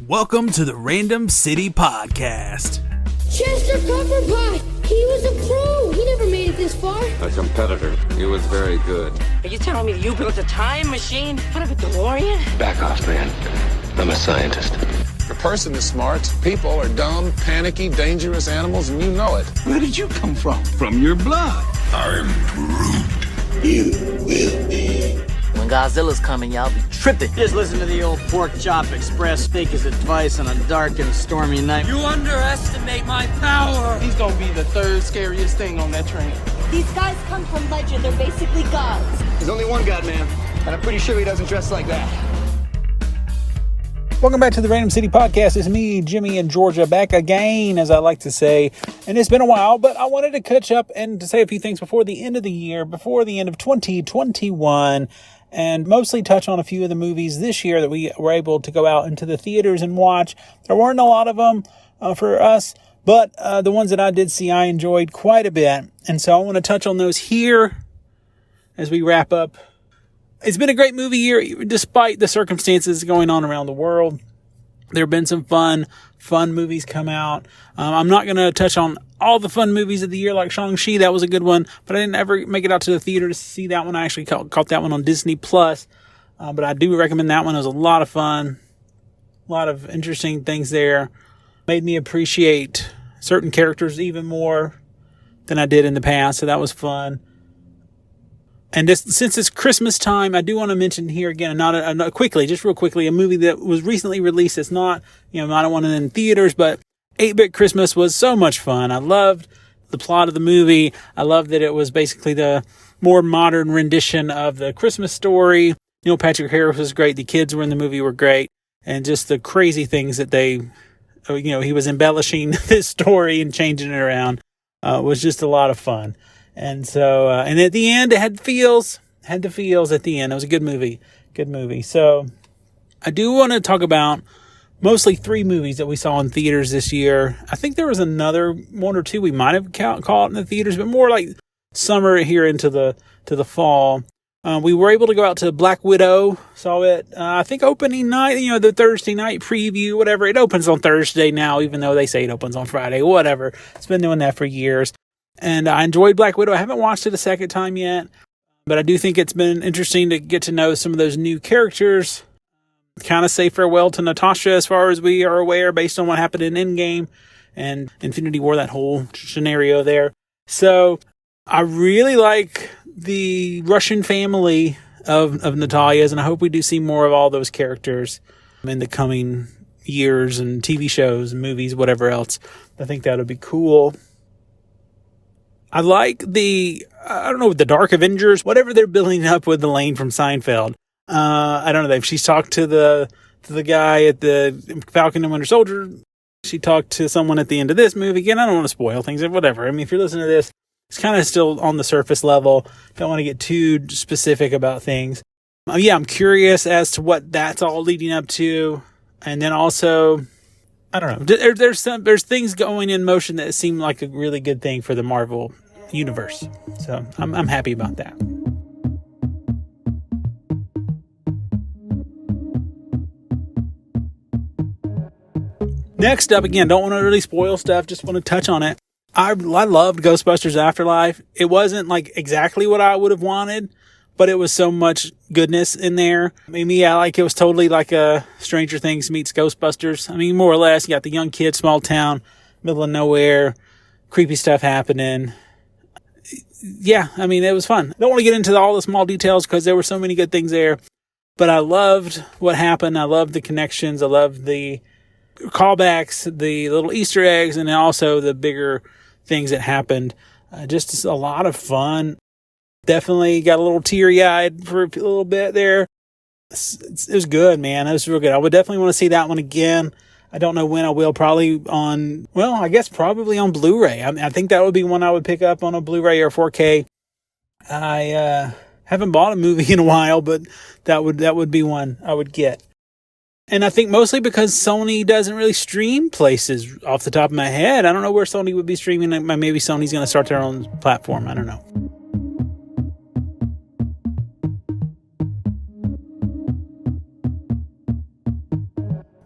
Welcome to the Random City Podcast. Chester Pepperpot! He was a pro! He never made it this far. A competitor. He was very good. Are you telling me you built a time machine out of a DeLorean? Back off, man. I'm a scientist. A person is smart. People are dumb, panicky, dangerous animals, and you know it. Where did you come from? From your blood. I'm Groot. You will be. When Godzilla's coming, y'all be tripping. Just listen to the old pork chop express take his advice on a dark and stormy night. You underestimate my power. He's gonna be the third scariest thing on that train. These guys come from legend. They're basically gods. There's only one god, man. And I'm pretty sure he doesn't dress like that. Welcome back to the Random City Podcast. It's me, Jimmy, and Georgia back again, as I like to say. And it's been a while, but I wanted to catch up and to say a few things before the end of the year, before the end of 2021, and mostly touch on a few of the movies this year that we were able to go out into the theaters and watch. There weren't a lot of them for us, but the ones that I did see, I enjoyed quite a bit. And so I want to touch on those here as we wrap up. It's been a great movie year, despite the circumstances going on around the world. There have been some fun movies come out. I'm not going to touch on all the fun movies of the year, like Shang-Chi. That was a good one, but I didn't ever make it out to the theater to see that one. I actually caught that one on Disney Plus, but I do recommend that one. It was a lot of fun, a lot of interesting things there. Made me appreciate certain characters even more than I did in the past, so that was fun. And since it's Christmas time, I do want to mention here again, real quickly, a movie that was recently released. It's not, I don't want it in theaters, but 8-Bit Christmas was so much fun. I loved the plot of the movie. I loved that it was basically the more modern rendition of the Christmas story. Neil Patrick Harris was great. The kids were in the movie were great. And just the crazy things that he was embellishing this story and changing it around, was just a lot of fun. And so, and at the end, it had the feels at the end. It was a good movie. So I do want to talk about mostly 3 movies that we saw in theaters this year. I think there was another 1 or 2 we might have caught in the theaters, but more like summer here into the fall. We were able to go out to Black Widow, saw it, I think opening night, the Thursday night preview, whatever. It opens on Thursday now, even though they say it opens on Friday, whatever. It's been doing that for years. And I enjoyed Black Widow. I haven't watched it a second time yet, but I do think it's been interesting to get to know some of those new characters. Kind of say farewell to Natasha as far as we are aware, based on what happened in Endgame and Infinity War, that whole scenario there. So I really like the Russian family of Natalia's, and I hope we do see more of all those characters in the coming years and TV shows and movies, whatever else. I think that would be cool. I like the Dark Avengers, whatever they're building up with Elaine from Seinfeld. I don't know. She's talked to the guy at the Falcon and Winter Soldier. She talked to someone at the end of this movie. Again, I don't want to spoil things, whatever. I mean, if you're listening to this, it's kind of still on the surface level. Don't want to get too specific about things. I'm curious as to what that's all leading up to. And then also, I don't know. There's things going in motion that seem like a really good thing for the Marvel universe. So I'm happy about that. Next up, again, don't want to really spoil stuff. Just want to touch on it. I loved Ghostbusters Afterlife. It wasn't like exactly what I would have wanted, but it was so much goodness in there. I mean, it was totally like a Stranger Things meets Ghostbusters. I mean, more or less, you got the young kid, small town, middle of nowhere, creepy stuff happening. Yeah, I mean, it was fun. I don't want to get into all the small details because there were so many good things there, but I loved what happened. I loved the connections. I loved the callbacks, the little Easter eggs, and also the bigger things that happened. Just a lot of fun. Definitely got a little teary-eyed for a little bit there. It was good, man. It was real good. I would definitely want to see that one again. I don't know when I will. Probably on Blu-ray. I think that would be one I would pick up on a Blu-ray or 4K. I haven't bought a movie in a while, but that would be one I would get. And I think mostly because Sony doesn't really stream places off the top of my head. I don't know where Sony would be streaming. Maybe Sony's going to start their own platform. I don't know.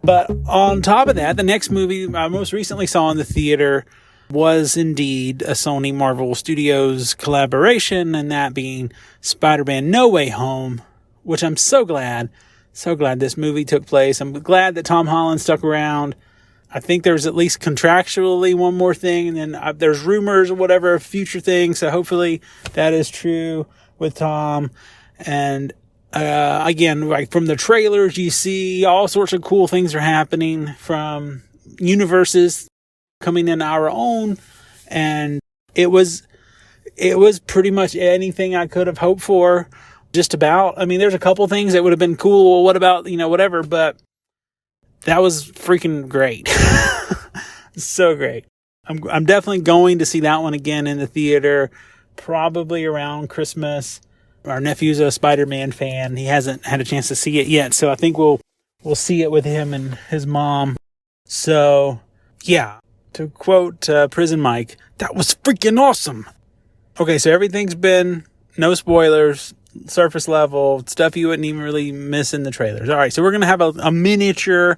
But on top of that, the next movie I most recently saw in the theater was indeed a Sony Marvel Studios collaboration, and that being Spider-Man No Way Home, which I'm so glad this movie took place. I'm glad that Tom Holland stuck around. I think there's at least contractually one more thing, and then there's rumors or whatever, future things, so hopefully that is true with Tom. And again, like from the trailers, you see all sorts of cool things are happening from universes coming in our own, and it was pretty much anything I could have hoped for, just about. I mean, there's a couple things that would have been cool, what about, whatever, but that was freaking great. So great. I'm definitely going to see that one again in the theater, probably around Christmas. Our nephew's a Spider-Man fan. He hasn't had a chance to see it yet, so I think we'll see it with him and his mom. So, yeah. To quote Prison Mike, that was freaking awesome. Okay, so everything's been no spoilers, surface level, stuff you wouldn't even really miss in the trailers. All right, so we're going to have a miniature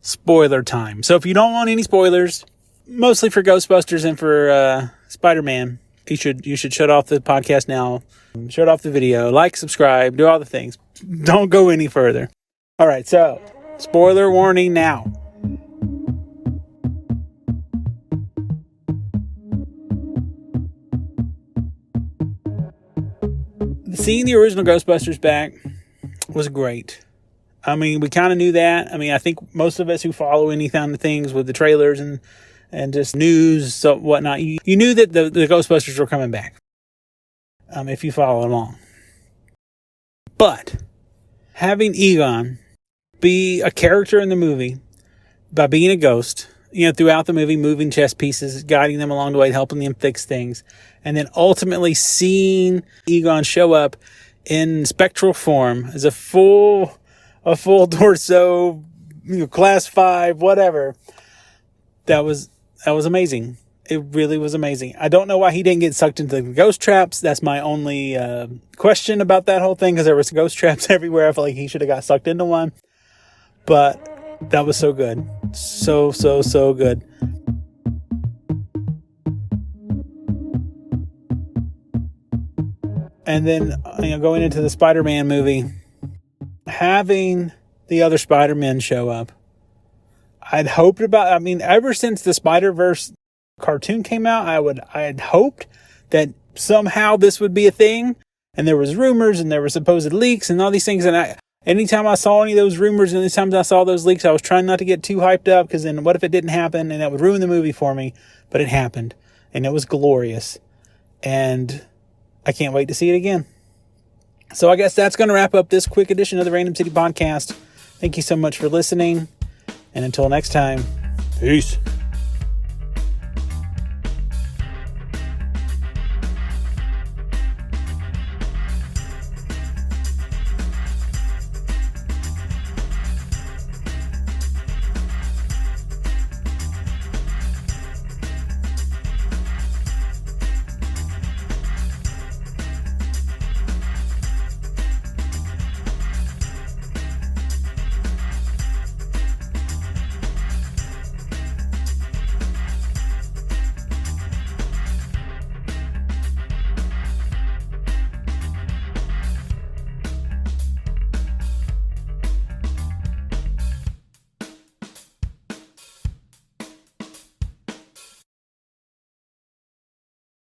spoiler time. So if you don't want any spoilers, mostly for Ghostbusters and for Spider-Man, you should shut off the podcast now, shut off the video, like, subscribe, do all the things. Don't go any further. All right, so spoiler warning now. Seeing the original Ghostbusters back was great. I mean, we kind of knew that. I mean, I think most of us who follow any kind of things with the trailers and just news, so whatnot, you knew that the Ghostbusters were coming back. If you follow along. But having Egon be a character in the movie by being a ghost, throughout the movie, moving chess pieces, guiding them along the way, helping them fix things, and then ultimately seeing Egon show up in spectral form as a full torso, class 5, whatever. That was amazing. It really was amazing. I don't know why he didn't get sucked into the ghost traps. That's my only question about that whole thing, because there was ghost traps everywhere. I feel like he should have got sucked into one. But that was so good. So good. And then, going into the Spider-Man movie, having the other Spider-Men show up, ever since the Spider-Verse cartoon came out, I had hoped that somehow this would be a thing. And there was rumors and there were supposed leaks and all these things. And anytime I saw any of those rumors and anytime I saw those leaks, I was trying not to get too hyped up, because then what if it didn't happen and that would ruin the movie for me? But it happened, and it was glorious. And I can't wait to see it again. So I guess that's going to wrap up this quick edition of the Random City Podcast. Thank you so much for listening. And until next time, peace.